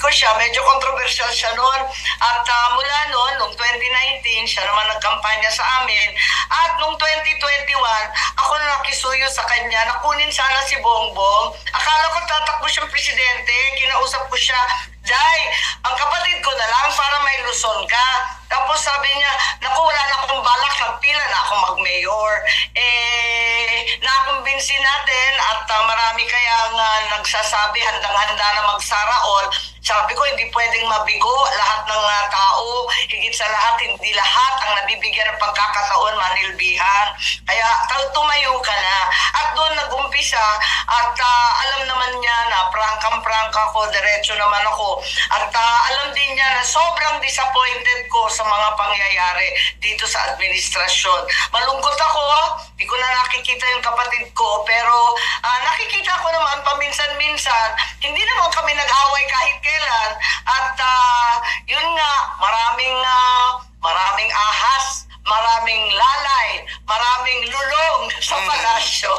ko siya, medyo controversial siya noon. At mula noon, noong 2019, siya naman nagkampanya sa amin. At noong 2021, ako na nakisuyo sa kanya, nakunin sana si Bongbong. Akala ko tatakbo siyang presidente, kinausap ko siya, Day, ang kapatid ko na lang para may Luzon ka. Tapos sabi niya, naku, wala na akong balak, nagpila na ako mag-mayor. Nakumbinsi natin at marami kaya nga nagsasabi handang-handa na magsara all. Sabi ko, hindi pwedeng mabigo lahat ng tao. Higit sa lahat, hindi lahat ang nabibigyan ng pagkakataon manilbihan. Kaya tumayo ka na. At doon nag-umpisa at alam naman niya na prangkang-prangka ko, diretso naman ako. At alam din niya na sobrang disappointed ko sa mga pangyayari dito sa administrasyon. Malungkot ako, di ko na nakikita yung kapatid ko, pero nakikita ko naman paminsan-minsan, hindi naman kami nag-away kahit kailan. At yun nga, maraming ahas, maraming lalay, maraming lulong sa palasyo.